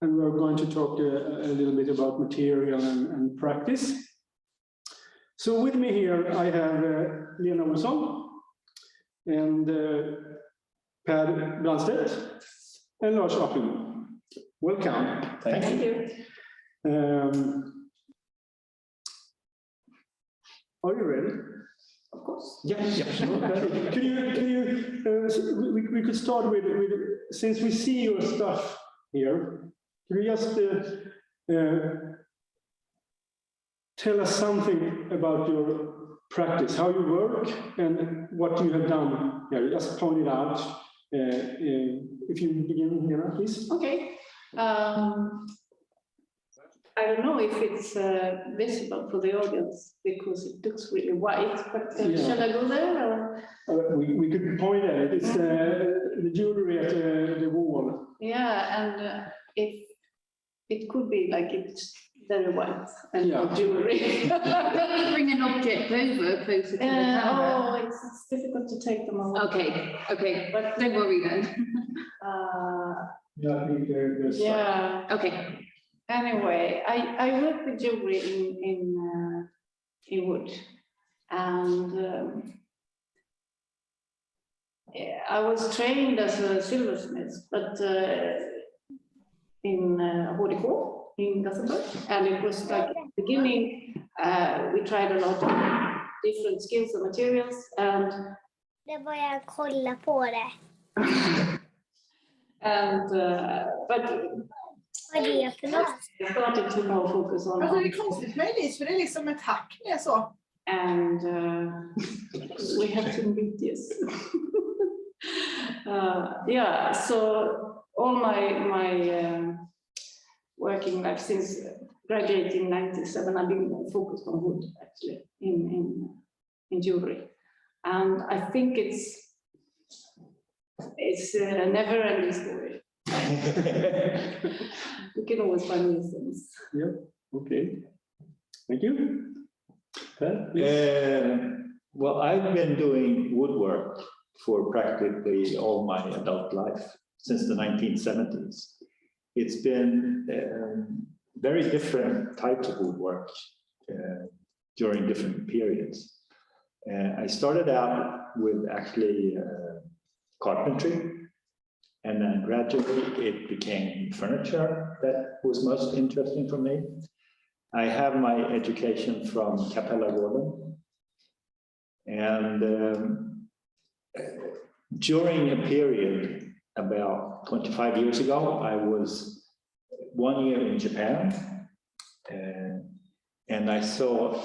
And we're going to talk a little bit about material and practice. So with me here I have Lena Olson and Brandstedt and Lars Apelmo. Welcome. Thank you. Are you ready? Of course. Yes. We could start with, since we see your stuff here, can you just tell us something about your practice, how you work, and what you have done here? Just point it out. If you begin here, please. Okay. I don't know if it's visible for the audience because it looks really white, but shall I go there? Or? We could point at it. It's the jewelry at the wall. Yeah, and if it could be like it's very white and no jewelry. Bring an object over closer to the camera. Oh, it's difficult to take them away. Okay, but don't worry then. Yeah. Okay. Anyway, I work with jewelry in wood, and I was trained as a silversmith, but in HDK in Dackenberg, and it was like at the beginning we tried a lot of different skills and materials, and börjar kolla på det. And but Vad är det för något? I started to more focus on. Alltså det är konstigt med det, för det är liksom ett hack med så. And we have to meet this. Yeah, so all my working life since graduating in '97, I've been focused on wood actually in jewelry, and I think it's a never-ending story. You can always find new things. Yeah. Okay. Thank you. Well, I've been doing woodwork for practically all my adult life since the 1970s. It's been very different types of woodwork during different periods. I started out with actually carpentry, and then gradually it became furniture that was most interesting for me. I have my education from Capella Gordon, and during a period about 25 years ago, I was 1 year in Japan, and I saw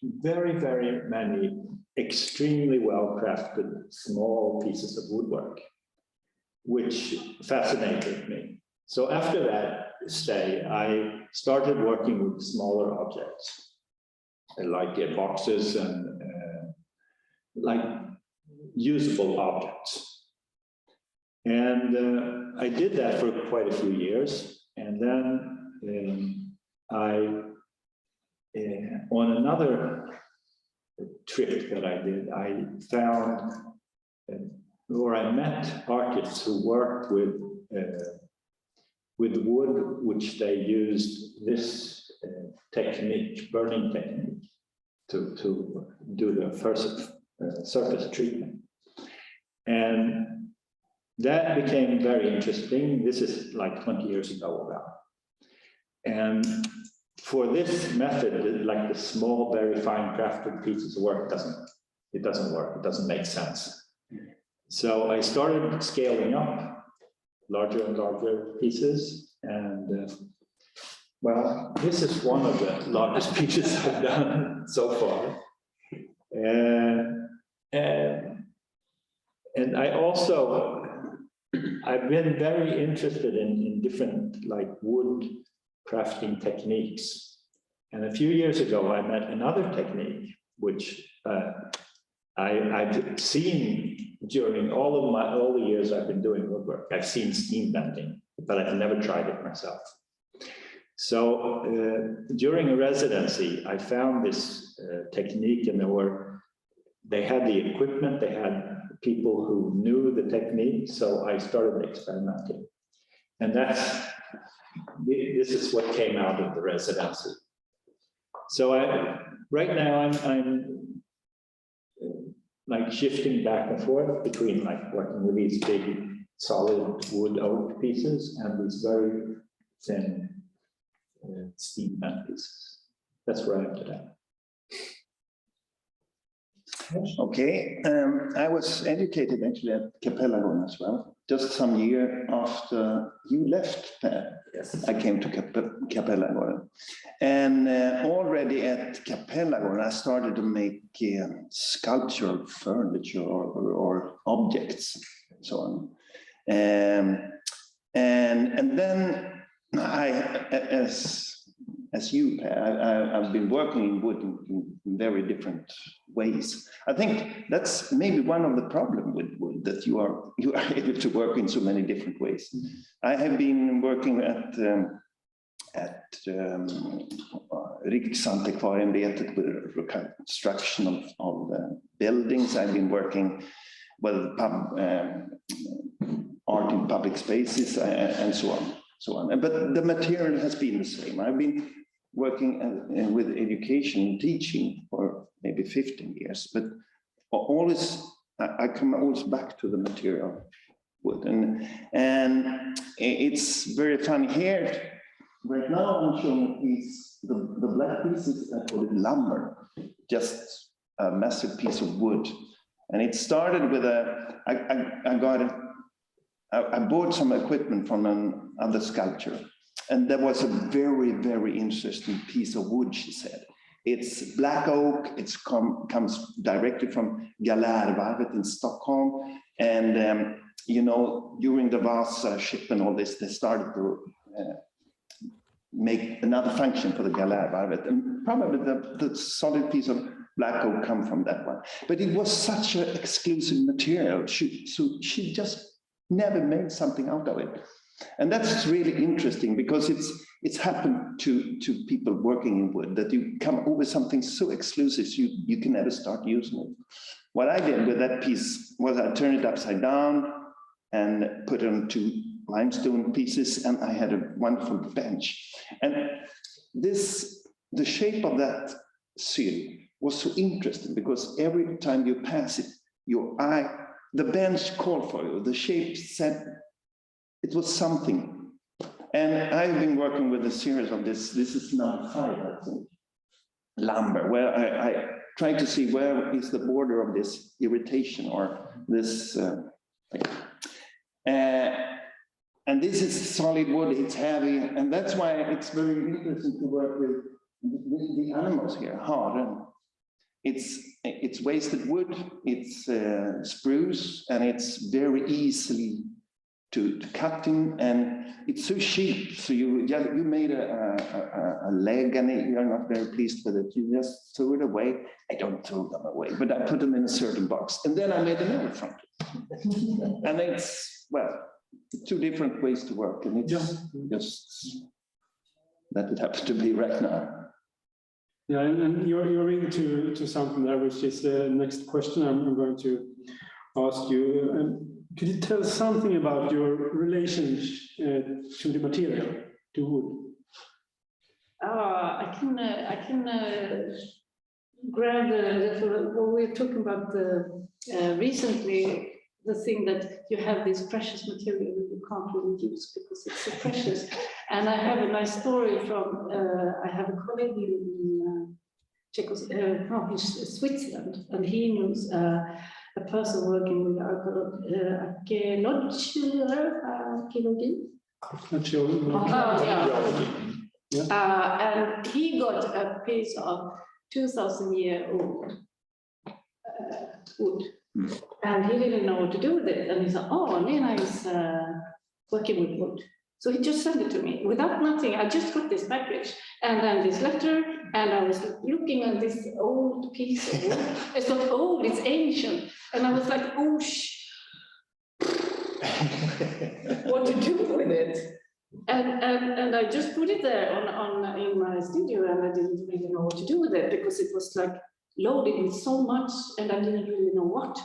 very, very many extremely well-crafted small pieces of woodwork, which fascinated me. So after that stay, I started working with smaller objects, like boxes and like usable objects. And I did that for quite a few years. And then on another trip that I did, I found or I met artists who worked with wood, which they used this technique, burning technique, to do the first surface treatment. And that became very interesting. This is like 20 years ago about. And for this method, like the small, very fine crafted pieces of work, it doesn't work. It doesn't make sense. So I started scaling up larger and larger pieces, and well, this is one of the largest pieces I've done so far. And I also, I've been very interested in different like wood crafting techniques. And a few years ago, I met another technique, which I've seen during all the years I've been doing woodwork. I've seen steam bending, but I've never tried it myself. So during a residency, I found this technique, and there were they had the equipment, they had people who knew the technique, so I started experimenting. And this is what came out of the residency. So right now I'm like shifting back and forth between like working with these big solid wood oak pieces and these very thin steam band pieces. That's where I am today. Okay, I was educated actually at Kapellagården as well. Just some year after you left there, Yes. I came to Kapellagården. And already at Kapellagården, I started to make sculptural furniture or objects, and so on. And then as you, Per, I've been working in wood in very different ways. I think that's maybe one of the problems with wood, that you are able to work in so many different ways. I have been working at Riksantikvarieämbetet with reconstruction of buildings. I've been working with art in public spaces and so on. But the material has been the same. I've been working with education and teaching for maybe 15 years, but always I come always back to the material wood, and it's very funny here. Right now I'm showing a piece, the black pieces, I call it lumber, just a massive piece of wood, and it started with I bought some equipment from another sculptor, and there was a very, very interesting piece of wood, she said. It's black oak, it comes directly from Galärvarvet in Stockholm, and you know, during the Vasa ship and all this, they started to make another function for the Galärvarvet, and probably the solid piece of black oak come from that one. But it was such an exclusive material, so she just never made something out of it. And that's really interesting, because it's happened to people working in wood, that you come up with something so exclusive you can never start using it. What I did with that piece was I turned it upside down and put it on 2 limestone pieces, and I had a wonderful bench. And the shape of that sill was so interesting, because every time you pass it, the bench called for you, the shape said it was something. And I've been working with a series of this is number 5, I think, lumber, where I try to see where is the border of this irritation or this thing. And this is solid wood, it's heavy, and that's why it's very interesting to work with the animals here, hard. It's wasted wood, it's spruce, and it's very easily to cutting, and it's so cheap. So you made a leg, and you're not very pleased with it. You just throw it away. I don't throw them away, but I put them in a certain box, and then I made an elephant. And it's, well, 2 different ways to work, and it's just that it happens to be right now. Yeah, and you're into something there, which is the next question I'm going to ask you. Could you tell us something about your relationship to the material, to wood? I can grab what we're talking about recently, the thing that you have this precious material that you can't really use because it's so precious. And I have a nice story from, I have a colleague in Switzerland, and he knows a person working with and he got a piece of 2,000-year-old wood, and he didn't know what to do with it. And he said, "Oh, Lena is working with wood." So he just sent it to me without nothing. I just got this package and then this letter, and I was looking at this old piece of wood. It's not old, it's ancient. And I was like, oh, what to do with it? And I just put it there in my studio, and I didn't really know what to do with it, because it was like loaded with so much, and I didn't really know what.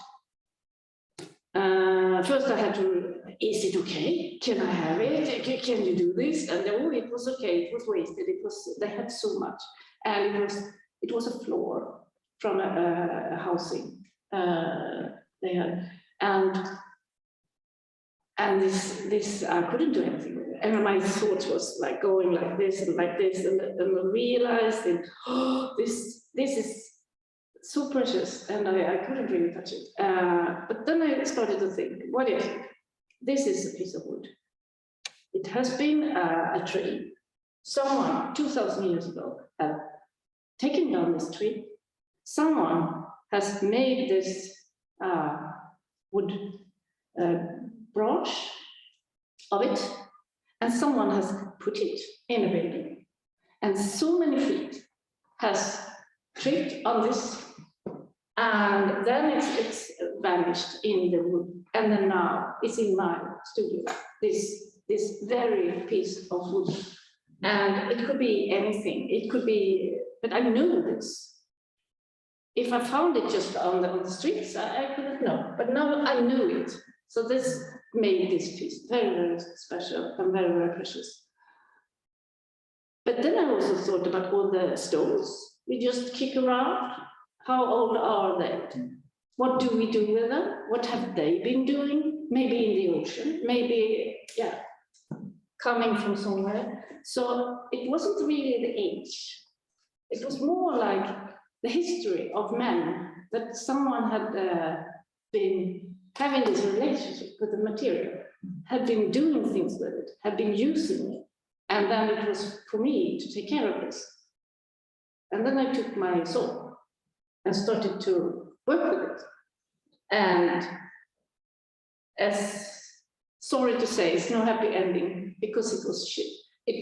First I had to, is it okay? Can I have it? Can you do this? And oh, it was okay, it was wasted, they had so much. And it was a floor from a housing they had. And this I couldn't do anything with it. And my thoughts was like going like this, and I realized that, oh, this is so precious, and I couldn't really touch it. But then I started to think, what if this is a piece of wood? It has been a tree. Someone 2,000 years ago have taken down this tree. Someone has made this wood branch of it, and someone has put it in a building. And so many feet has tripped on this, and then it's vanished in the wood. And then now it's in my studio, this very piece of wood. And it could be anything. It could be, but I knew this. If I found it just on the streets, I couldn't know. But now I knew it. So this made this piece very, very special and very, very precious. But then I also thought about all the stones we just kick around. How old are they? What do we do with them? What have they been doing? Maybe in the ocean, maybe, yeah, coming from somewhere. So it wasn't really the age. It was more like the history of men, that someone had been having this relationship with the material, had been doing things with it, had been using it. And then it was for me to take care of this. And then I took my saw and started to work with it. And as sorry to say, it's no happy ending, because it was shit.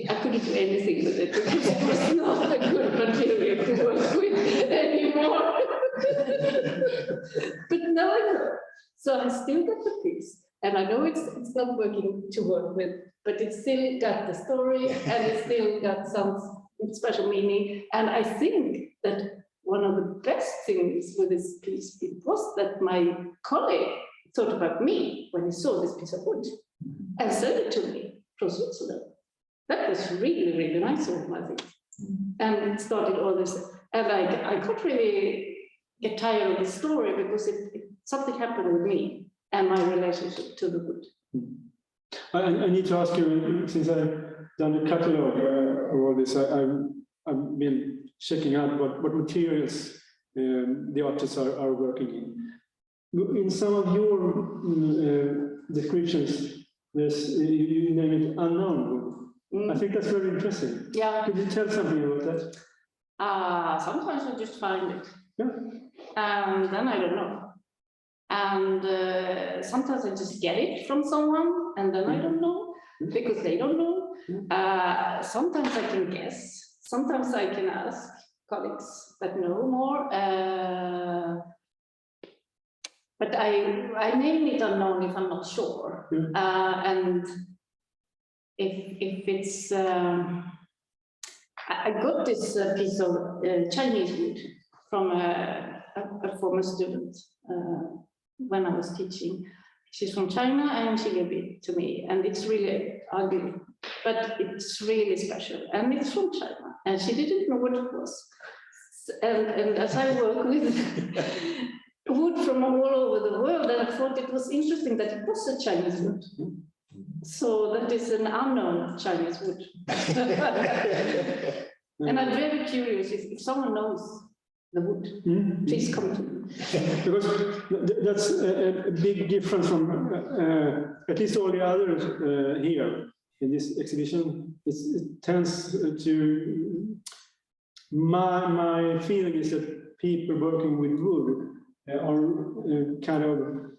I couldn't do anything with it, because it was not a good material to work with anymore. But now I know. So I still got the piece, and I know it's not working to work with, but it still got the story, and it still got some special meaning. And I think that one of the best things with this piece was that my colleague thought about me when he saw this piece of wood and sent it to me from Switzerland. That was really, really nice of him, I think. And it started all this. And I couldn't really get tired of the story, because something happened with me and my relationship to the wood. I need to ask you, since I've done a catalogue of all this, I've been checking out what materials the artists are working in. In some of your descriptions, you name it unknown wood. I think that's very interesting. Yeah. Could you tell something about that? Sometimes I just find it. Yeah. And then I don't know. And sometimes I just get it from someone, and then I don't know, because they don't know. Sometimes I can guess. Sometimes I can ask colleagues that know more. But I name it unknown if I'm not sure. And if it's, I got this piece of Chinese wood from a former student when I was teaching. She's from China, and she gave it to me, and it's really ugly, but it's really special, and it's from China, and she didn't know what it was. And as I work with wood from all over the world, and I thought it was interesting that it was a Chinese wood. So that is an unknown Chinese wood. And I'm very curious if someone knows the wood, please come to me. Because that's a big difference from at least all the others here in this exhibition. It tends to, my feeling is that people working with wood are kind of,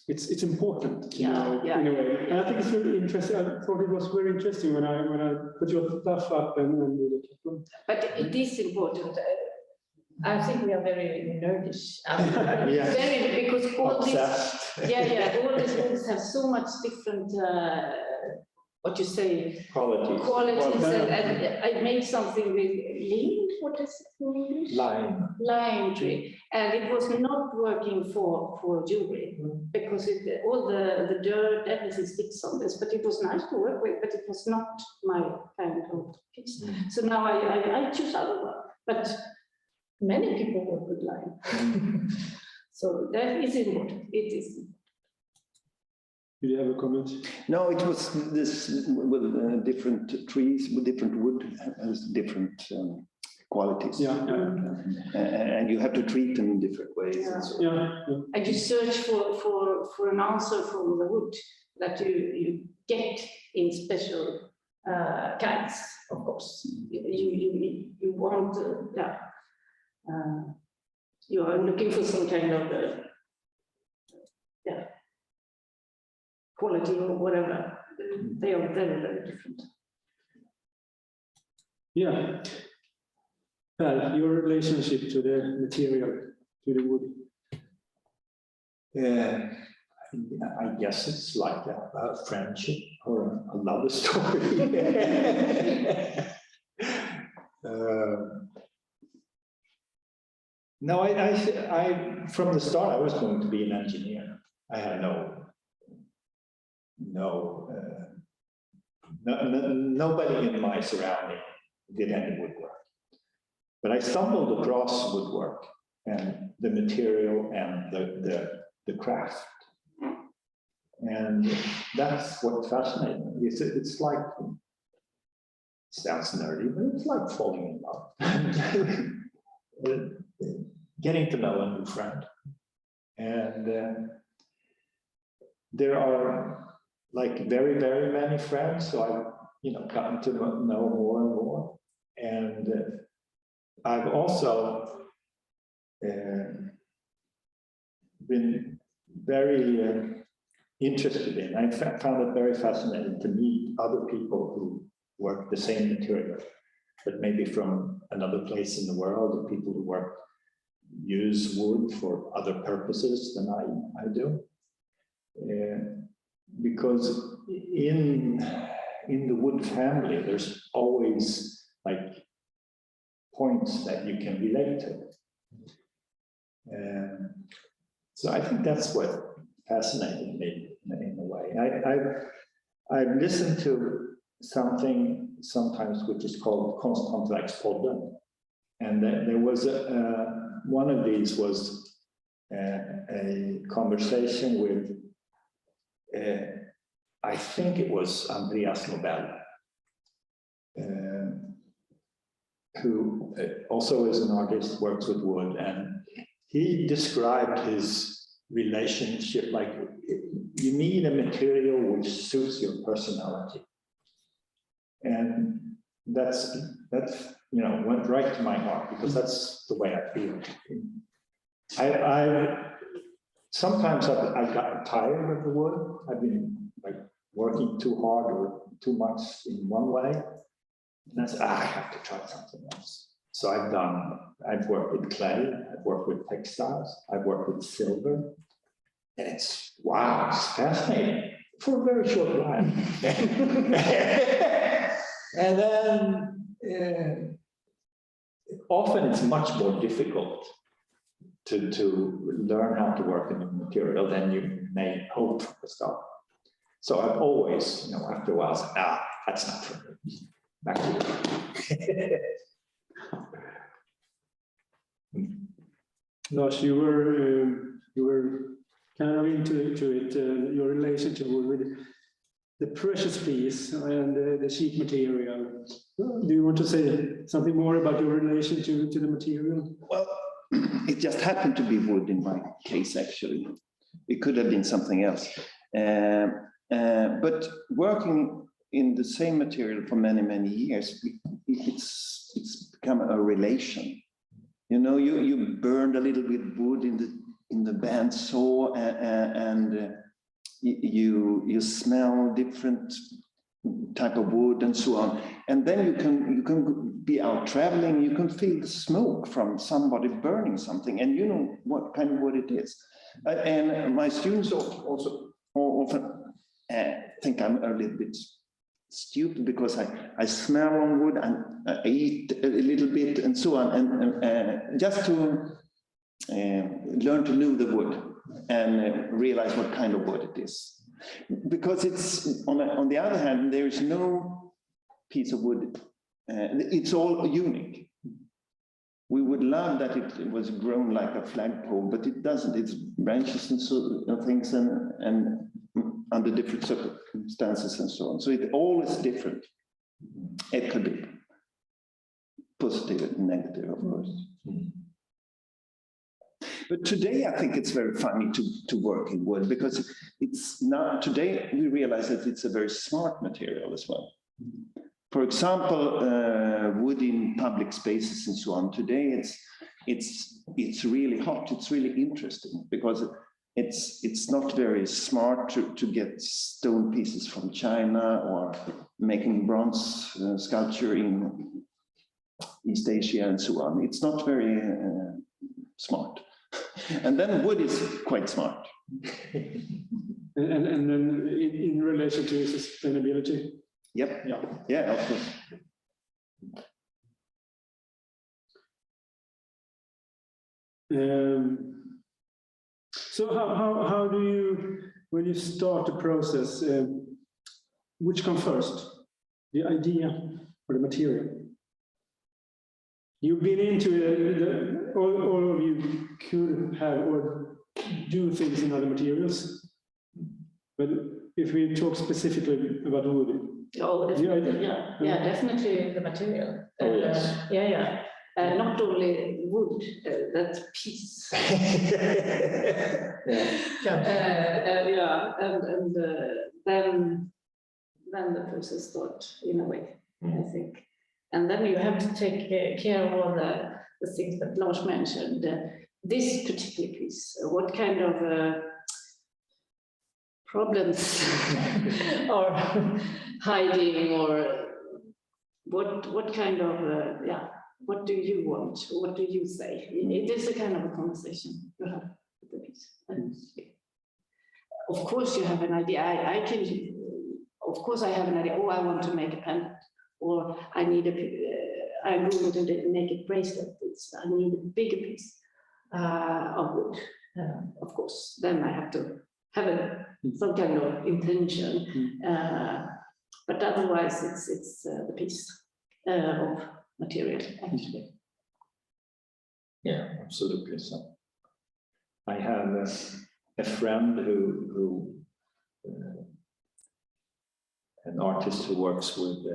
it's important, in a way. And I think it's really interesting. I thought it was very interesting when I put your stuff up and But it is important. I think we are very nerdish. Very, because all these, all these woods have so much different what you say, Qualities. qualities, and I made something with lean, what is it in English? Lime tree, and it was not working for jewelry because all the dirt, everything sticks on this, but it was nice to work with, but it was not my kind of piece. So now I choose other one, but many people work with lime. So that is important. It is. Do you have a comment? No, it was this with different trees, with different wood has different qualities. Yeah. And you have to treat them in different ways. Yeah. And so. Yeah. And you search for an answer from the wood that you get in special kinds, of course. You want, you are looking for some kind of quality or whatever. They are very, very different. Yeah. Well, your relationship to the material, to the wood. Yeah, I guess it's like a friendship or a love story. No, I from the start I was going to be an engineer. I had nobody in my surrounding did any woodwork. But I stumbled across woodwork and the material and the craft. And that's what fascinated me. It's like, it sounds nerdy, but it's like falling in love. Getting to know a new friend. And there are like very, very many friends. So I've gotten to know more and more. And I've also been very interested in, I found it very fascinating to meet other people who work the same material, but maybe from another place in the world, or people who use wood for other purposes than I do. Because in the wood family, there's always like points that you can relate to. So I think that's what fascinated me in a way. I've listened to something sometimes which is called Konsthantverkspodden, and there was one of these was a conversation with I think it was Andreas Nobel, who also is an artist, works with wood, and he described his relationship like you need a material which suits your personality, and that's went right to my heart because that's the way I feel. Sometimes I've gotten tired of the wood. I've been like working too hard or too much in one way, and I said, I have to try something else. So I've worked with clay, I've worked with textiles, I've worked with silver. And it's fascinating for a very short while. And then often it's much more difficult to learn how to work in a material than you may hope from the start. So I've always, after a while, said, that's not for me. Back to you. Lars, you were kind of into it, your relationship with the precious piece and the cheap material. Do you want to say something more about your relation to the material? Well, it just happened to be wood in my case, actually. It could have been something else. But working in the same material for many, many years, it's become a relation. You burned a little bit wood in the bandsaw, and you smell different type of wood and so on. And then you can be out traveling, you can feel the smoke from somebody burning something, and you know what kind of wood it is. And my students also often think I'm a little bit stupid because I smell on wood and I eat a little bit and so on, and just to learn to know the wood and realize what kind of wood it is. Because it's, on the other hand, there is no piece of wood, it's all unique. We would love that it was grown like a flagpole, but it doesn't. It's branches and things and under different circumstances and so on. So it's always different. It could be positive and negative, of course. But today, I think it's very funny to work in wood because it's not, today we realize that it's a very smart material as well. For example, wood in public spaces and so on. Today, it's really hot. It's really interesting because it's not very smart to get stone pieces from China or making bronze sculpture in East Asia and so on. It's not very smart. And then wood is quite smart. And then in relation to sustainability. Yep. Yeah, of course. So how do you, when you start the process, which comes first, the idea or the material? You've been into it, all of you could have or do things in other materials, but if we talk specifically about wood. Oh, definitely, yeah, definitely the material. Oh, yes. Not only wood, that's peace. Then the process starts in a way, I think. And then you have to take care of all the things that Lars mentioned. This particular piece, what kind of problems or hiding, or what kind of what do you want? What do you say? It is a kind of a conversation you have with the piece. Of course, you have an idea. Of course, I have an idea. Oh, I want to make a pendant, or I'm going to make a bracelet. I need a bigger piece of wood. Of course, then I have to have some kind of intention. But otherwise, it's the piece of material, actually. Yeah, absolutely. So I have a friend who an artist who works with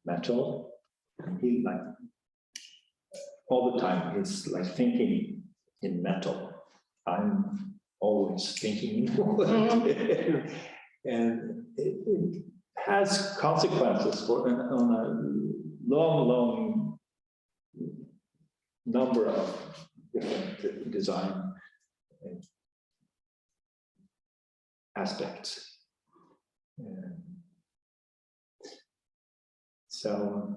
metal. He like all the time he's like thinking in metal. I'm always thinking in wood. And it has consequences for on a long number of different design aspects. So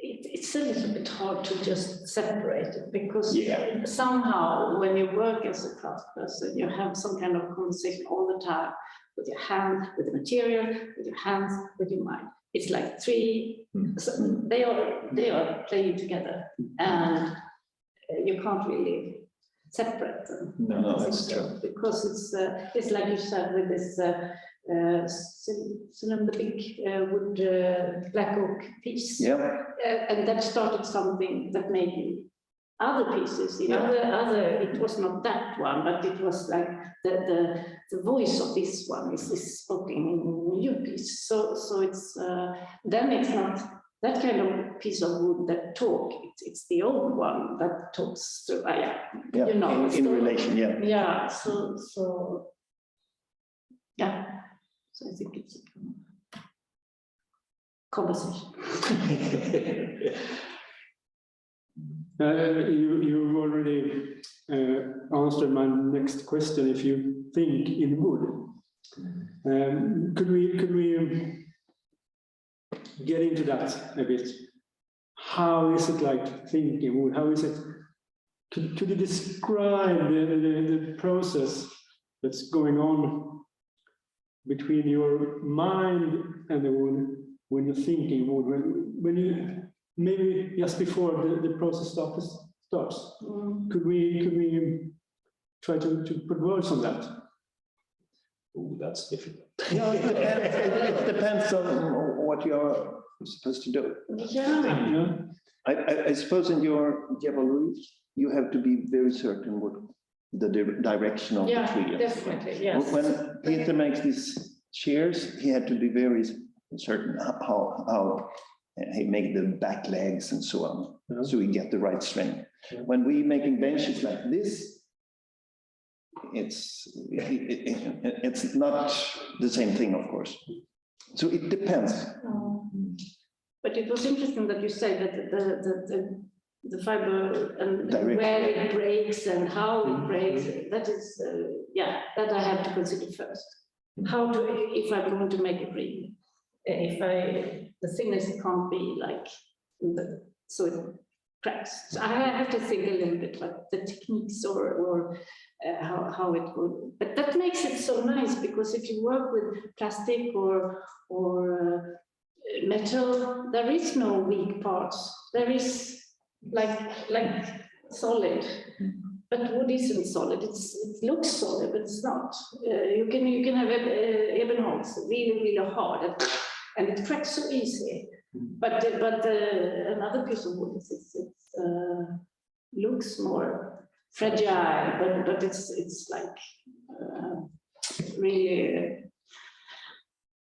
it's a little bit hard to just separate it, because somehow when you work as a craftsperson, you have some kind of conversation all the time with your hand, with the material, with your hands, with your mind. It's like three, so they are playing together, and you can't really separate them. No, that's true. Because it's like you said with this Steneby wood black oak piece. And that started something that made other pieces. It was not that one, but it was like the voice of this one is spoken in a new piece. So it's then it's not that kind of piece of wood that talk. It's the old one that talks through. You know, in relation, yeah. So yeah. So I think it's a conversation. You already answered my next question. If you think in wood, could we get into that a bit? How is it like to think in wood? How is it? Could you describe the process that's going on between your mind and the wood when you're thinking wood, when you maybe just before the process starts. Could we try to put words on that? Oh, that's difficult. Yeah, it depends on what you're supposed to do. Yeah. I suppose in your Javelry, you have to be very certain what the direction of the tree is. Definitely, yes. When Peter makes these chairs, he had to be very certain how he make the back legs and so on, so we get the right strength. When we making benches like this, it's not the same thing, of course. So it depends. But it was interesting that you said that the fiber and Direction. where it breaks and how it breaks, that is, that I have to consider first. How do I, if I'm going to make a ring, the thickness can't be like, so it cracks. So I have to think a little bit like the techniques or how it would, but that makes it so nice, because if you work with plastic or metal, there is no weak parts. There is like solid, but wood isn't solid. It looks solid, but it's not. You can have Ebenholz really hard, and it cracks so easy. But another piece of wood looks more fragile, but it's like really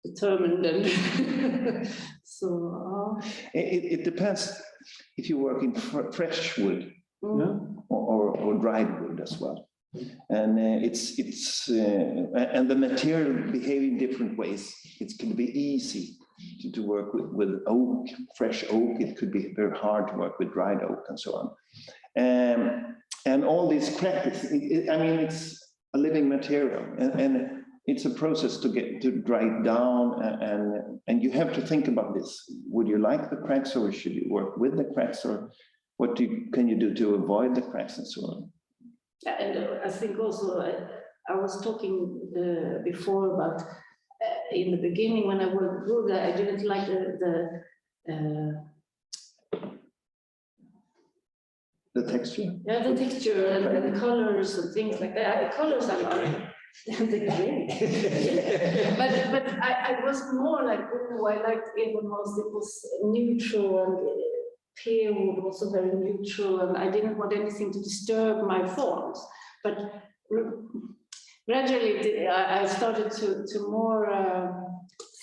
determined, and so It depends if you work in fresh wood or dried wood as well. And and the material behave in different ways. It can be easy to work with oak, fresh oak. It could be very hard to work with dried oak and so on. And all these cracks, I mean, it's a living material, and it's a process to get to dry it down, and you have to think about this. Would you like the cracks, or should you work with the cracks, or what can you do to avoid the cracks and so on? And I think also I was talking before about in the beginning when I worked with wood, I didn't like The texture. Yeah, the texture and the colors and things like that. The colors I like. but I was more like, oh, I liked Ebenholz. It was neutral, and pear wood also very neutral, and I didn't want anything to disturb my forms. But gradually, I started to more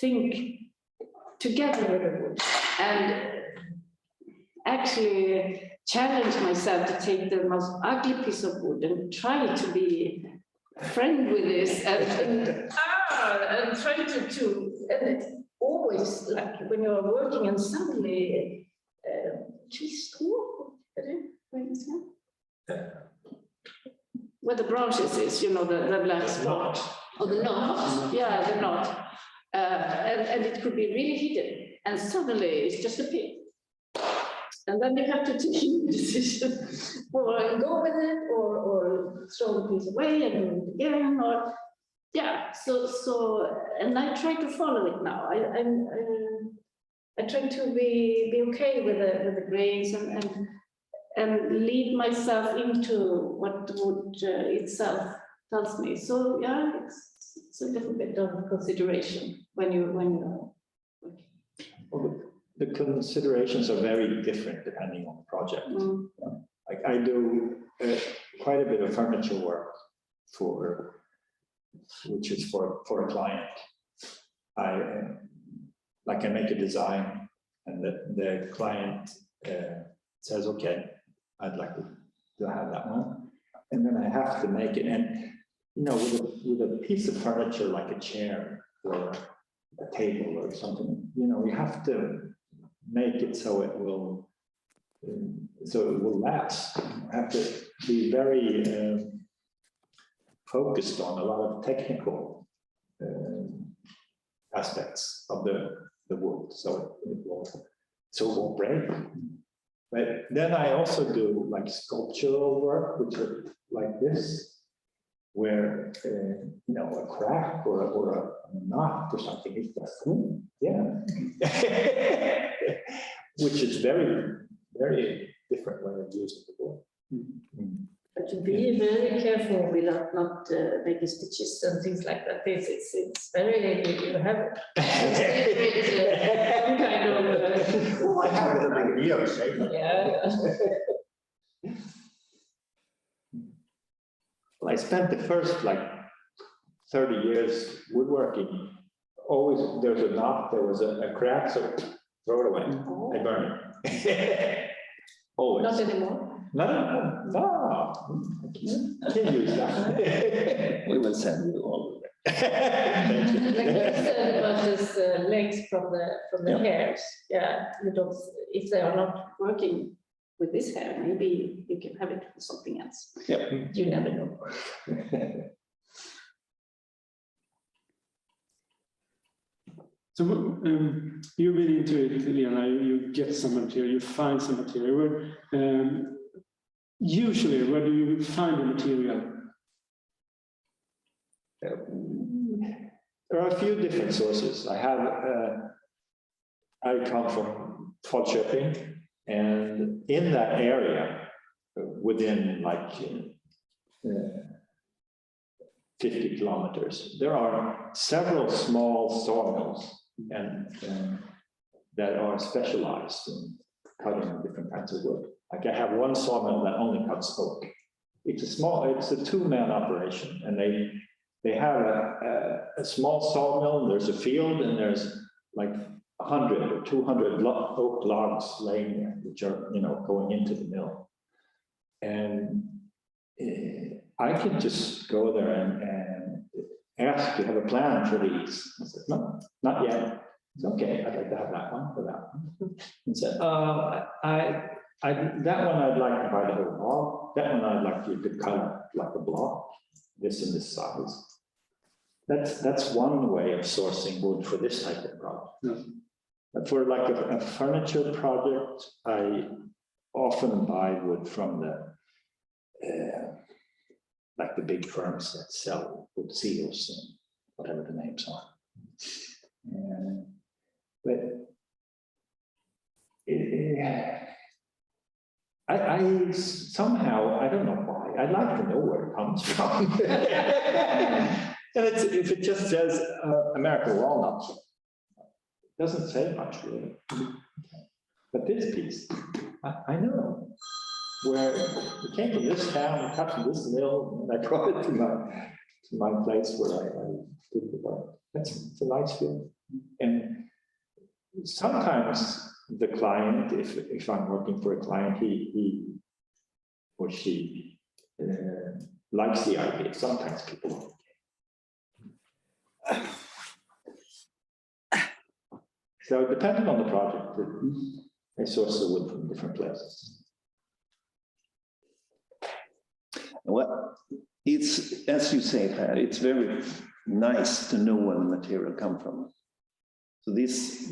think together with the wood, and actually challenge myself to take the most ugly piece of wood and try to be a friend with this, and try to and it's always like when you're working and suddenly where the branches is, you know, the black spot. Oh, the knot. Yeah, the knot. And it could be really hidden, and suddenly it's just a pin. And then you have to take a decision, or go with it, or throw the piece away and do it again, or So and I try to follow it now. I try to be okay with the grains and lead myself into what the wood itself tells me. So yeah, it's a little bit of consideration when you're working. Well, the considerations are very different depending on the project. Like I do quite a bit of furniture work which is for a client. I make a design, and the client says, okay, I'd like to have that one, and then I have to make it. And you know, with a piece of furniture like a chair or a table or something, you know, you have to make it so it will last. You have to be very focused on a lot of technical aspects of the wood, so it won't break. But then I also do like sculptural work, which are like this, where you know, a crack or a knot or something is just yeah, which is very different way of using the board. But to be very careful without not making stitches and things like that. It's very, you have some kind of I have an idea of saying that. yeah. Well, I spent the first like 30 years woodworking. Always there's a knot, there was a crack, so throw it away. I burn it. Always. Not anymore. No. I can't use that. We will send you all of Like you said about this legs from the hairs. Yeah, you don't, if they are not Working with this hair, maybe you can have it for something else. Yeah. you never know. So you've been into it, Lena, you get some material, you find some material. Usually, where do you find the material? There are a few different sources. I come from Falköping, and in that area, within like 50 kilometers, there are several small sawmills and that are specialized in cutting different kinds of wood. Like I have one sawmill that only cuts oak. It's a two-man operation, and they have a small sawmill. There's a field, and there's like 100 or 200 oak logs laying there, which are, you know, going into the mill. And I can just go there and ask, do you have a plan for these? I said, no, not yet. It's okay, I'd like to have that one for that one. And said, that one I'd like to buy the whole log. That one I'd like you to cut like a block, this and this size. That's one way of sourcing wood for this type of project. Yeah. But for like a furniture project, I often buy wood from the like the big firms that sell wood seals and whatever the names are. But I somehow, I don't know why, I'd like to know where it comes from. And if it just says American walnut, it doesn't say much really. But this piece, I know where it came from this town, it cut from this mill, and I brought it to my place where I did the work. It's a nice feeling. And sometimes the client, if I'm working for a client, he or she likes the idea. Sometimes people don't. So depending on the project, I source the wood from different places. Well, it's, as you say, Per, it's very nice to know where the material comes from. So this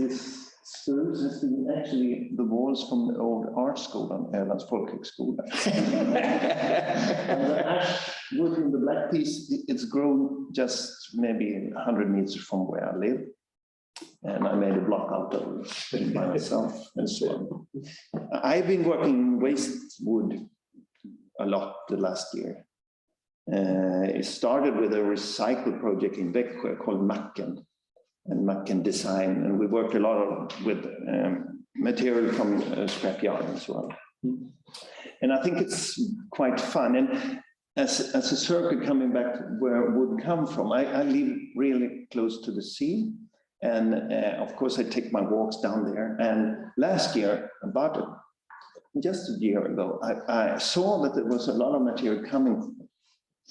serves as actually the walls from the old art school on Erlands Folkhögskola. And the ash wood in the black piece, it's grown just maybe 100 meters from where I live. And I made a block out of it by myself and so on. I've been working waste wood a lot the last year. It started with a recycle project in Växjö called Macken and Macken Design, and we worked a lot with material from scrapyard as well. And I think it's quite fun. And as a circle coming back to where wood come from, I live really close to the sea. And of course, I take my walks down there. And last year, just a year ago, I saw that there was a lot of material coming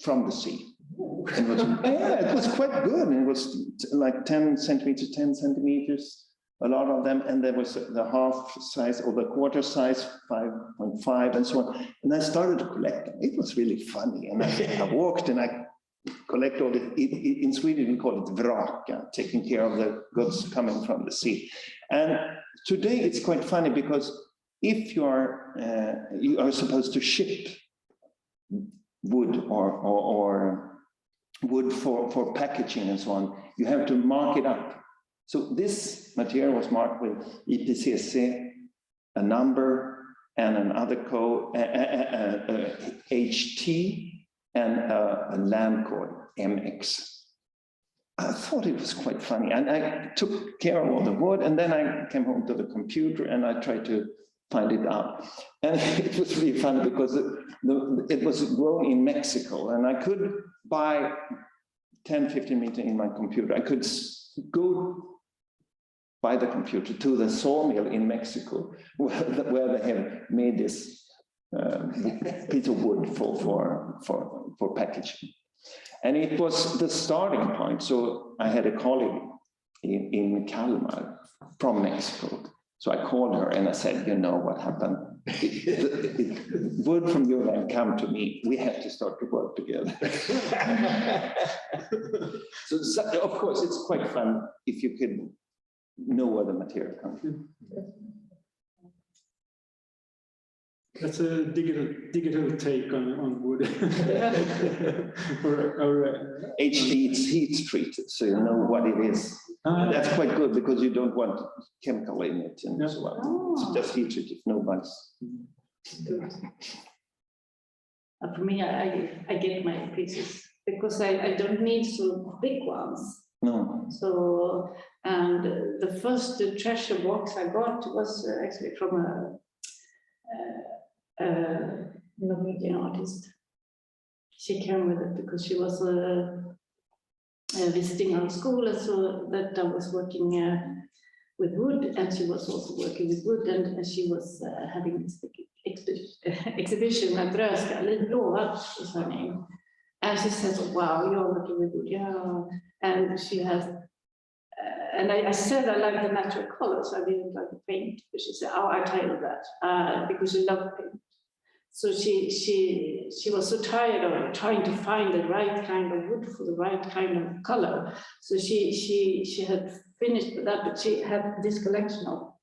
from the sea. And it was quite good. And it was like 10 centimeters, 10 centimeters, a lot of them. And there was the half size or the quarter size, 5.5 and so on. And I started to collect them. It was really funny. And I walked and I collect all the, in Sweden we call it vraka, taking care of the goods coming from the sea. And today it's quite funny because if you are supposed to ship wood or wood for packaging and so on, you have to mark it up. So this material was marked with IPCC, a number, and another code, HT, and a land code, MX. I thought it was quite funny, and I took care of all the wood, and then I came home to the computer and I tried to find it out. And it was really funny because it was grown in Mexico, and I could buy 10-15 meters in my computer. I could go by the computer to the sawmill in Mexico, where they have made this piece of wood for packaging. And it was the starting point. So I had a colleague in Kalmar from Mexico. So I called her and I said, you know what happened? Wood from your land come to me. We have to start to work together. So of course, it's quite fun if you can know where the material comes from. That's a digital take on wood. HT, it's heat treated, so you know what it is. That's quite good because you don't want chemical in it and so on. It's just heat treated, no bugs. For me, I get my pieces because I don't need so big ones. No. So, and the first treasure box I got was actually from a Norwegian artist. She came with it because she was visiting our school, and so that I was working with wood, and she was also working with wood, and she was having this exhibition at Röska, Lindholm is her name. And she says, wow, you're working with wood, yeah. And she has, and I said I like the natural colors, I didn't like the paint. But she said, oh, I tired of that, because she loved paint. So she was so tired of trying to find the right kind of wood for the right kind of color. So she had finished with that, but she had this collection of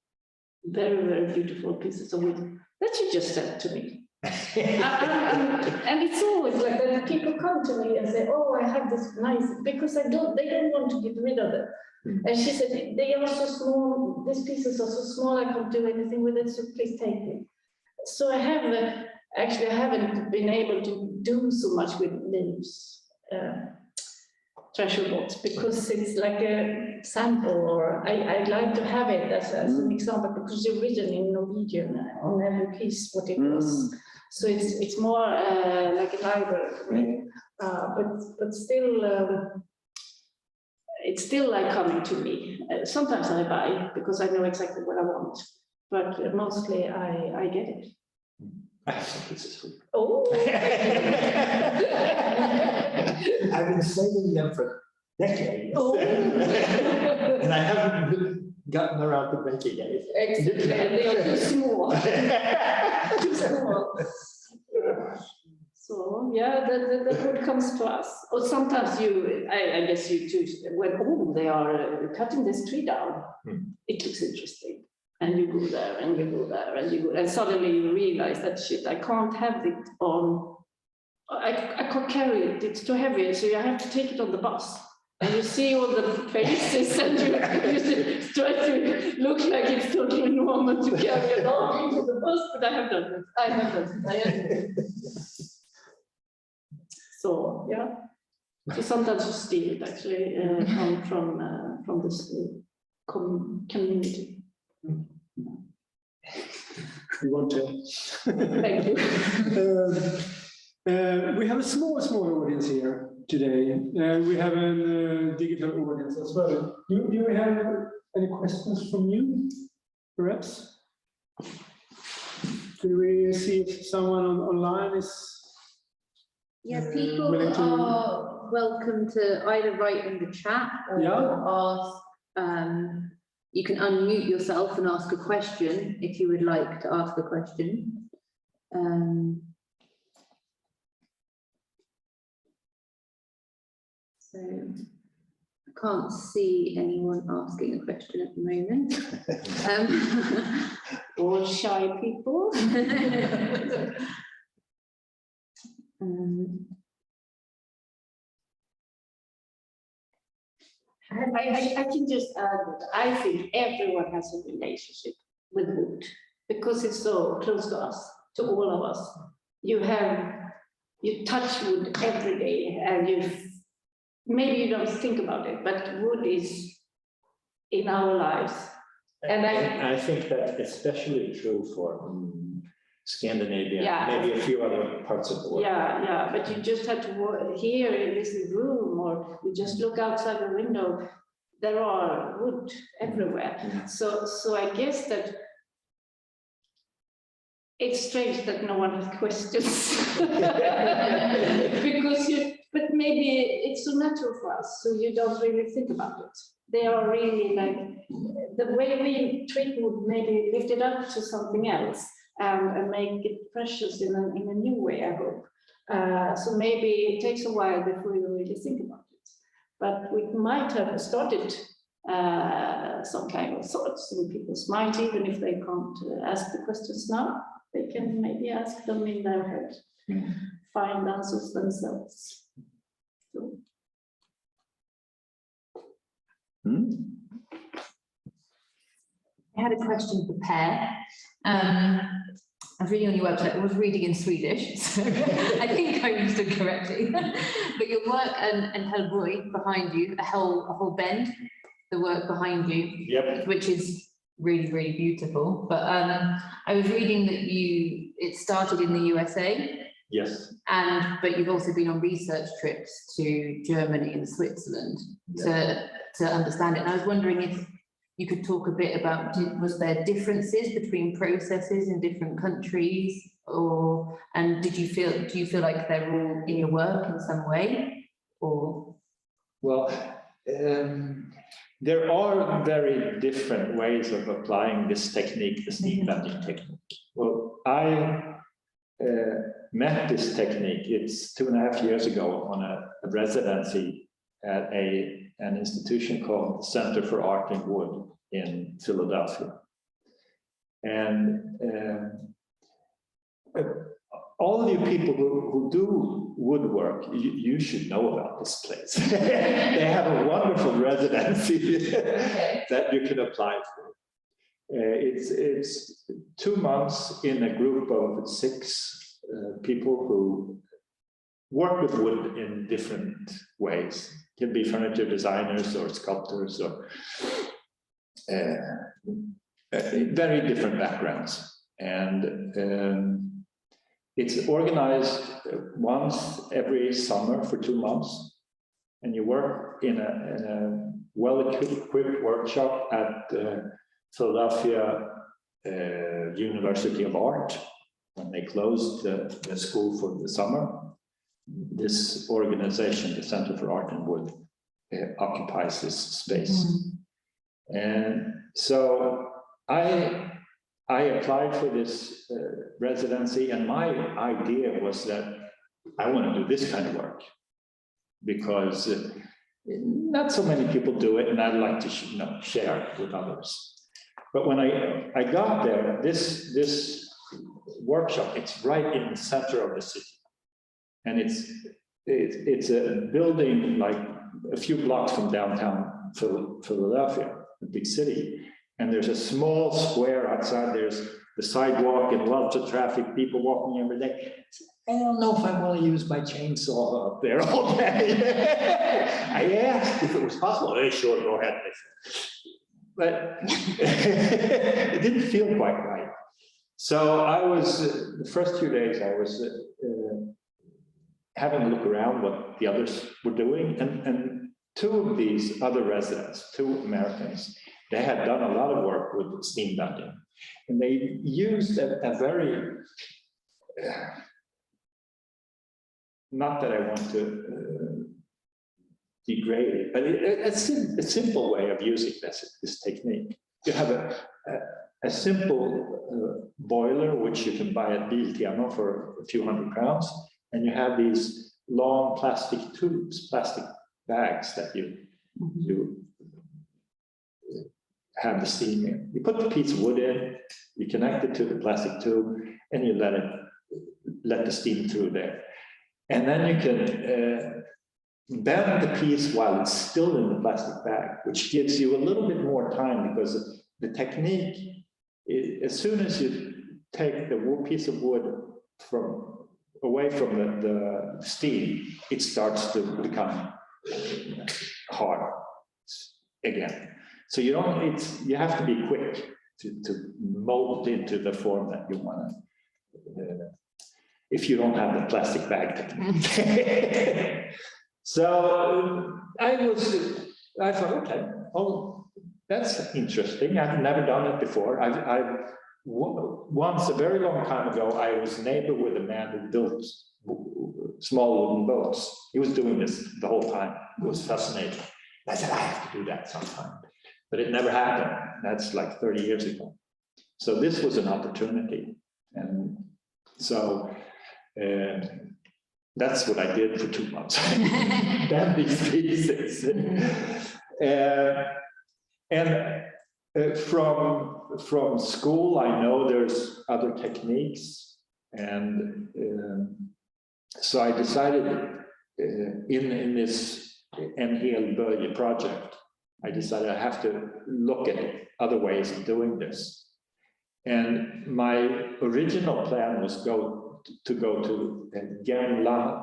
very, very beautiful pieces of wood that she just sent to me. And it's always like that. People come to me and say, oh, I have this nice, because they don't want to get rid of it. And she said, they are so small, these pieces are so small, I can't do anything with it, so please take it. So I have, actually I haven't been able to do so much with leaves, treasure box, because it's like a sample, or I'd like to have it as an example, because it's written in Norwegian on every piece what it was. So it's more like a library, but still, it's still like coming to me. Sometimes I buy because I know exactly what I want, but mostly I get it. I have some pieces for you. Oh! I've been saving them for decades. Oh. And I haven't gotten around to making it. Exactly, they are too small. Too small. So yeah, the wood comes to us. Or sometimes I guess you too, when they are cutting this tree down, it looks interesting. And you go there, and you go there, and you go, and suddenly you realize that shit, I can't have it on. I can't carry it. It's too heavy, so you have to take it on the bus. And you see all the faces, and you try to look like it's totally normal to carry a dog into the bus, but I have done it. I have done it. So yeah, so sometimes you steal it actually from this community. You want to? Thank you. We have a small audience here today. We have a digital audience as well. Do we have any questions from you, perhaps? Do we see if someone online is? Yeah, people are welcome to either write in the chat or ask. You can unmute yourself and ask a question if you would like to ask a question. So I can't see anyone asking a question at the moment. Or shy people. I can just add that I think everyone has a relationship with wood because it's so close to us, to all of us. You touch wood every day, and maybe you don't think about it, but wood is in our lives. And I think that's especially true for Scandinavia, maybe a few other parts of the world. Yeah, but you just have to work here in this room, or you just look outside the window. There are wood everywhere. So I guess that it's strange that no one has questions. But maybe it's so natural for us, so you don't really think about it. They are really like, the way we treat wood, maybe lift it up to something else and make it precious in a new way, I hope. So maybe it takes a while before you really think about it. But we might have started some kind of thoughts in people's mind, even if they can't ask the questions now. They can maybe ask them in their head, find answers themselves. So. I had a question for Per. I was reading on your website, I was reading in Swedish, so I think I understood correctly. But your work and Hellqvist behind you, a whole bend, the work behind you, which is really, really beautiful. But I was reading that it started in the USA. Yes. But you've also been on research trips to Germany and Switzerland to understand it. And I was wondering if you could talk a bit about, was there differences between processes in different countries, and do you feel like they're all in your work in some way, or? Well, there are very different ways of applying this technique, the steam bending technique. Well, I met this technique, it's 2.5 years ago, on a residency at an institution called Center for Art in Wood in Philadelphia. And all of you people who do woodwork, you should know about this place. They have a wonderful residency that you can apply for. It's 2 months in a group of 6 people who work with wood in different ways. It can be furniture designers or sculptors or very different backgrounds. And it's organized once every summer for 2 months, and you work in a well-equipped workshop at Philadelphia University of Art. When they closed the school for the summer, this organization, the Center for Art and Wood, occupies this space. And so I applied for this residency, and my idea was that I want to do this kind of work because not so many people do it, and I'd like to share it with others. But when I got there, this workshop, it's right in the center of the city, and it's a building like a few blocks from downtown Philadelphia, a big city. And there's a small square outside, there's the sidewalk and lots of traffic, people walking every day. I don't know if I want to use my chainsaw up there all day. I asked if it was possible. Hey, sure, go ahead. But it didn't feel quite right. So I was, the first 2 days, I was having a look around what the others were doing. And 2 of these other residents, 2 Americans, they had done a lot of work with steam bending, and they used a very, not that I want to degrade it, but a simple way of using this technique. You have a simple boiler, which you can buy at Biltema for a few hundred crowns, and you have these long plastic tubes, plastic bags that you have the steam in. You put the piece of wood in, you connect it to the plastic tube, and you let the steam through there. And then you can bend the piece while it's still in the plastic bag, which gives you a little bit more time, because the technique, as soon as you take the piece of wood away from the steam, it starts to become hard again. So you have to be quick to mold it into the form that you want to, if you don't have the plastic bag technique. So I thought, okay, oh, that's interesting. I've never done it before. Once, a very long time ago, I was neighbor with a man who built small wooden boats. He was doing this the whole time. It was fascinating. I said, I have to do that sometime. But it never happened. That's like 30 years ago. So this was an opportunity. And so that's what I did for 2 months. Bend these pieces. From school, I know there's other techniques. And so I decided in this Hellqvist project, I decided I have to look at other ways of doing this. And my original plan was to go to Jämla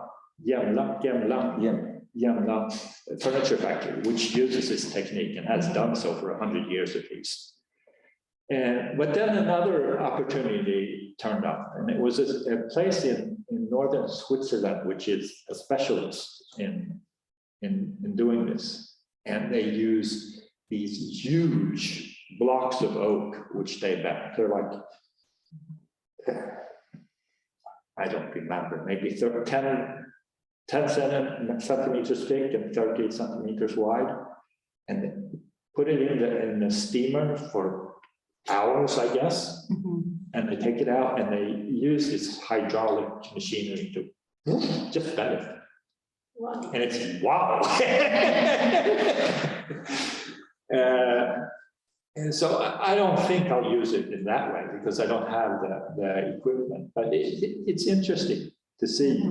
furniture factory, which uses this technique and has done so for 100 years at least. But then another opportunity turned up, and it was a place in northern Switzerland, which is a specialist in doing this. And they use these huge blocks of oak, which they're like, I don't remember, maybe 10 centimeters thick and 30 centimeters wide, and they put it in the steamer for hours, I guess. And they take it out and they use this hydraulic machinery to just bend it. Wow. And it's wow. And so I don't think I'll use it in that way, because I don't have the equipment. But it's interesting to see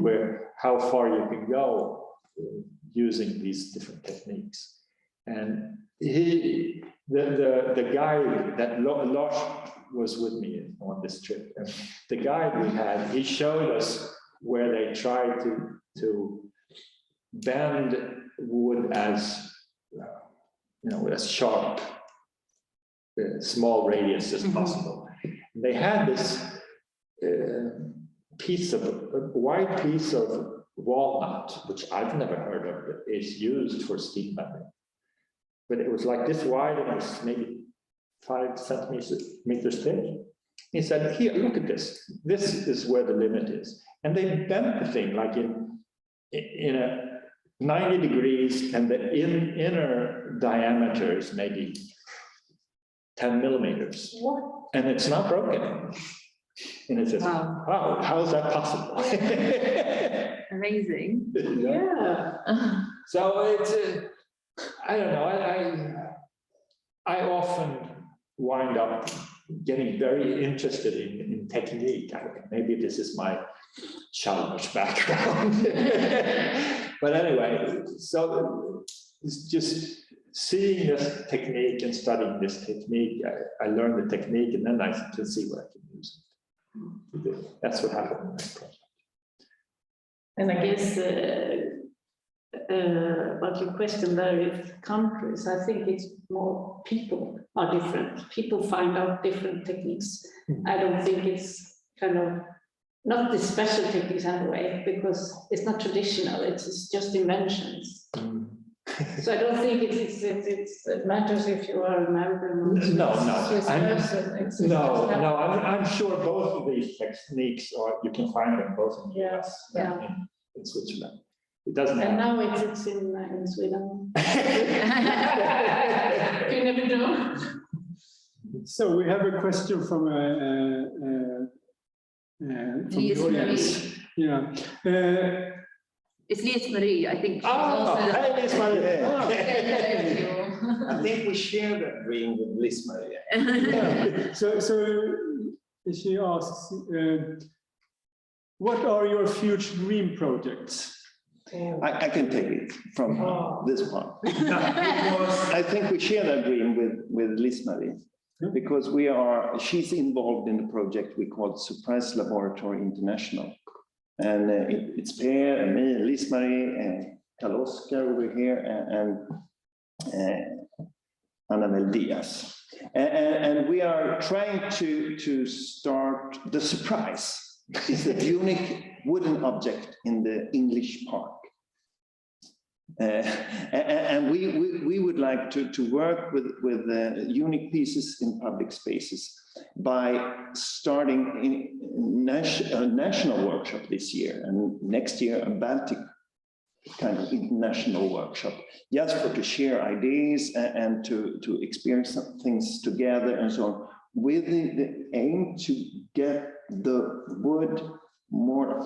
how far you can go using these different techniques. And the guy that Lars was with me on this trip, and the guide we had, he showed us where they tried to bend wood as as sharp, small radius as possible. They had this wide piece of walnut, which I've never heard of, is used for steam bending. But it was like this wide, and it was maybe 5 centimeters thick. He said, here, look at this. This is where the limit is. And they bent the thing like in a 90 degrees, and the inner diameter is maybe 10 millimeters. What? And it's not broken. And it says, wow, how is that possible? Amazing. Yeah. So it's, I don't know, I often wind up getting very interested in technique. Maybe this is my childish background. But anyway, so it's just seeing this technique and studying this technique. I learned the technique, and then I can see what I can use it. That's what happened in that project. And I guess about your question there, if countries, I think it's more people are different. People find out different techniques. I don't think it's kind of, not the special techniques anyway, because it's not traditional, it's just inventions. So I don't think it matters if you are American or Swiss person. I'm sure both of these techniques you can find them both in the US and in Switzerland. It doesn't and matter. now it's in Sweden. You never know. So we have a question from the audience. Yeah. It's Liz Marie, I think. Hey, Liz Marie. I think we share that dream with Liz Marie. Yeah. So she asks, what are your future dream projects? I can take it from this part. I think we share that dream with Liz-Marie, because she's involved in the project we call Surprise Laboratory International. And it's Per and me and Liz-Marie and Karl-Oskar over here and Annabelle Diaz. And we are trying to start the surprise. It's a unique wooden object in the English park. And we would like to work with unique pieces in public spaces by starting a national workshop this year, and next year a Baltic kind of international workshop, just to share ideas and to experience some things together and so on, with the aim to get the wood more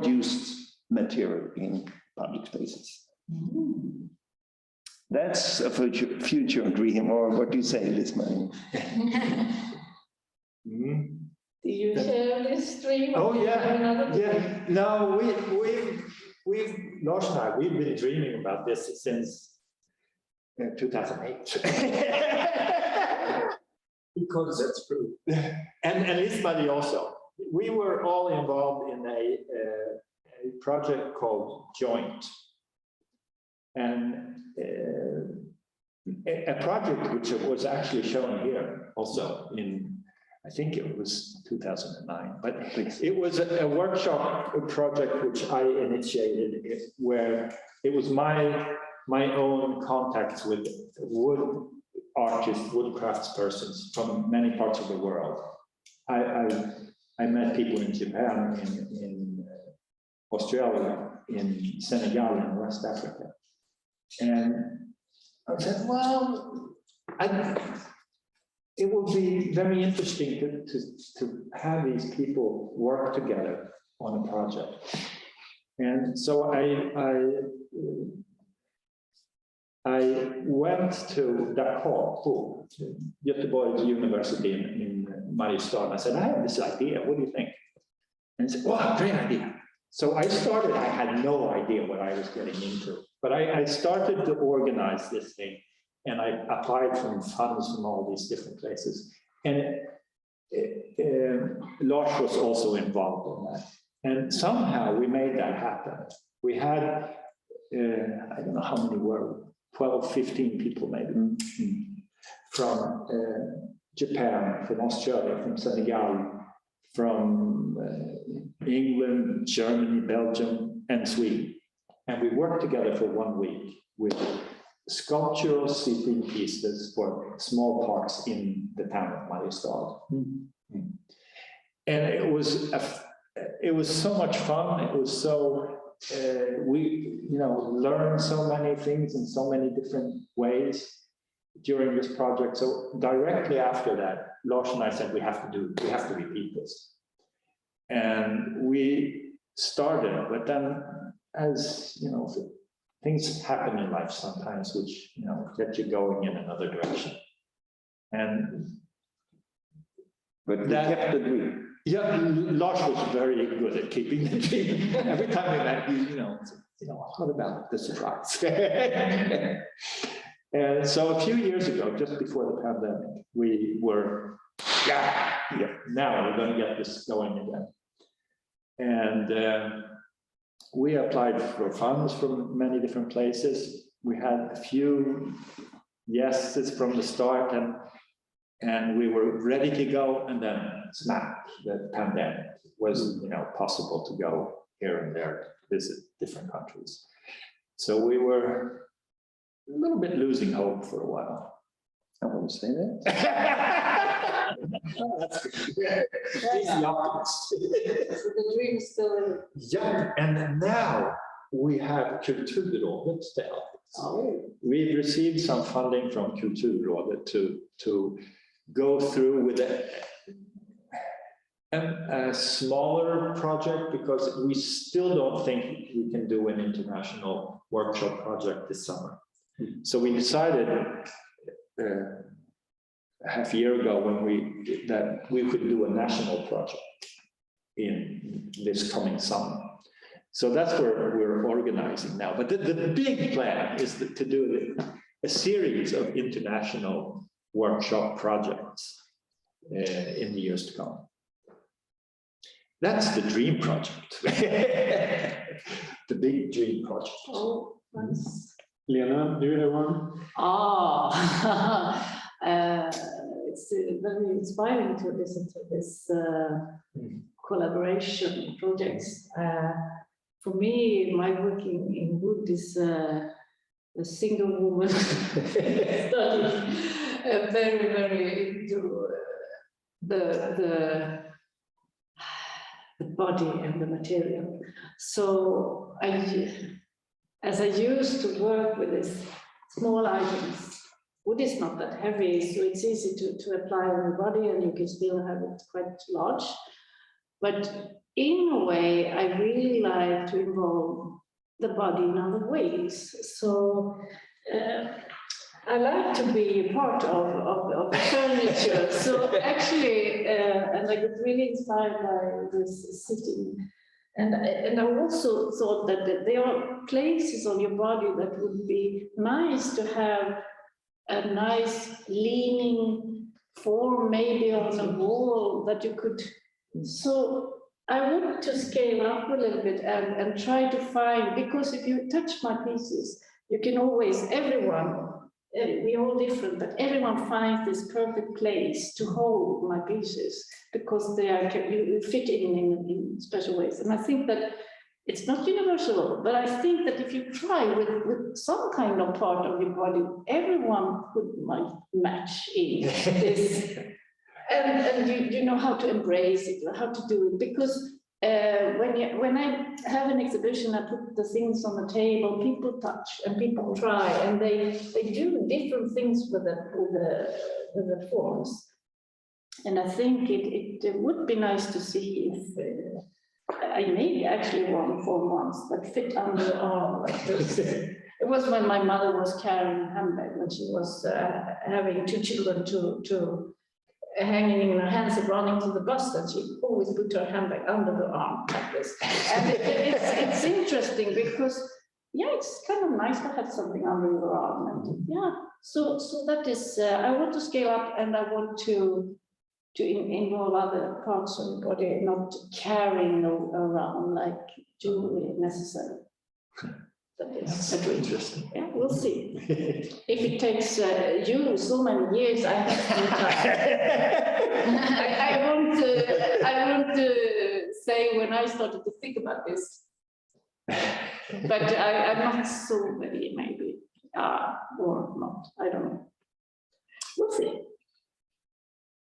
used material in public spaces. That's a future dream, or what do you say, Liz-Marie? Do you share this dream? Oh yeah, yeah. No, Lars and I, we've been dreaming about this since 2008. Because that's true. And Liz-Marie also. We were all involved in a project called Joint. And a project which was actually shown here also in, I think it was 2009, but it was a workshop project which I initiated, where it was my own contacts with wood artists, wood craftspersons from many parts of the world. I met people in Japan, in Australia, in Senegal, in West Africa. And I said, well, it would be very interesting to have these people work together on a project. And so I went to Dackenberg, Göteborg University in Mariestad. I said, I have this idea, what do you think? And he said, wow, great idea. So I had no idea what I was getting into, but I started to organize this thing, and I applied for funds from all these different places. And Lars was also involved in that. And somehow we made that happen. We had, I don't know how many were, 12, 15 people maybe, from Japan, from Australia, from Senegal, from England, Germany, Belgium, and Sweden. And we worked together for 1 week with sculptural seating pieces for small parks in the town of Mariestad. And it was so much fun. It was so, we learned so many things in so many different ways during this project. So directly after that, Lars and I said, we have to repeat this. And we started, but then as things happen in life sometimes, which get you going in another direction. But that kept the dream. Yeah, Lars was very good at keeping the dream. Every time we met, what about the surprise? And so a few years ago, just before the pandemic, we were, now we're going to get this going again. And we applied for funds from many different places. We had a few yeses from the start, and we were ready to go, and then smack, the pandemic. It wasn't possible to go here and there to visit different countries. So we were a little bit losing hope for a while. I won't say that. That's good. He's the optimist. So the dream is still. Yeah, and now we have Kulturrådet to help us. Oh. We've received some funding from Kulturrådet to go through with a smaller project, because we still don't think we can do an international workshop project this summer. So we decided half a year ago that we could do a national project in this coming summer. So that's where we're organizing now. But the big plan is to do a series of international workshop projects in the years to come. That's the dream project. The big dream project. Oh, nice. Lena, do you have one? It's very inspiring to listen to this collaboration projects. For me, my working in wood is a single woman studying very into the body and the material. So as I used to work with these small items, wood is not that heavy, so it's easy to apply on the body and you can still have it quite large. But in a way, I really like to involve the body in other ways. So I like to be a part of the furniture. So actually, and I got really inspired by this sitting. And I also thought that there are places on your body that would be nice to have a nice leaning form, maybe on a wall that you could. So I want to scale up a little bit and try to find, because if you touch my pieces, you can always, everyone, we're all different, but everyone finds this perfect place to hold my pieces because they are you fit in special ways. And I think that it's not universal, but I think that if you try with some kind of part of your body, everyone might match in this. And you know how to embrace it, how to do it, because when I have an exhibition, I put the things on the table, people touch and people try, and they do different things with the forms. And I think it would be nice to see if I made actually one form once that fit under the arm like this. It was when my mother was carrying a handbag, when she was having 2 children to hanging in her hands and running to the bus, and she always put her handbag under the arm like this. And it's interesting because, yeah, it's kind of nice to have something under your arm. And yeah, so that is, I want to scale up and I want to involve other parts of the body, not carrying around like jewelry necessarily. That's interesting. Yeah, we'll see. If it takes you so many years, I have some time. I want to say when I started to think about this, but I'm not so ready, maybe, or not. I don't know. We'll see.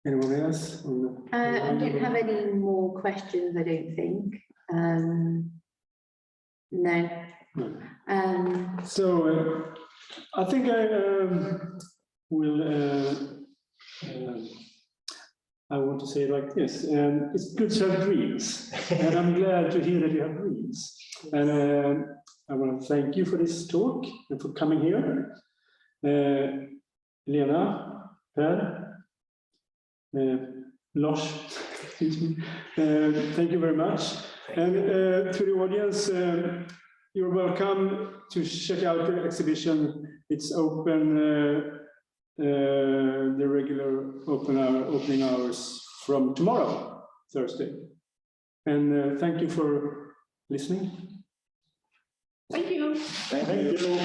Anyone else? I don't have any more questions, I don't think. No. So I think I will. I want to say it like this: it's good to have dreams, and I'm glad to hear that you have dreams. And I want to thank you for this talk and for coming here, Lena, Per, Lars. Excuse me. Thank you very much, and to the audience. You're welcome to check out the exhibition. It's open, the regular opening hours from tomorrow, Thursday. And thank you for listening. Thank you. Thank you.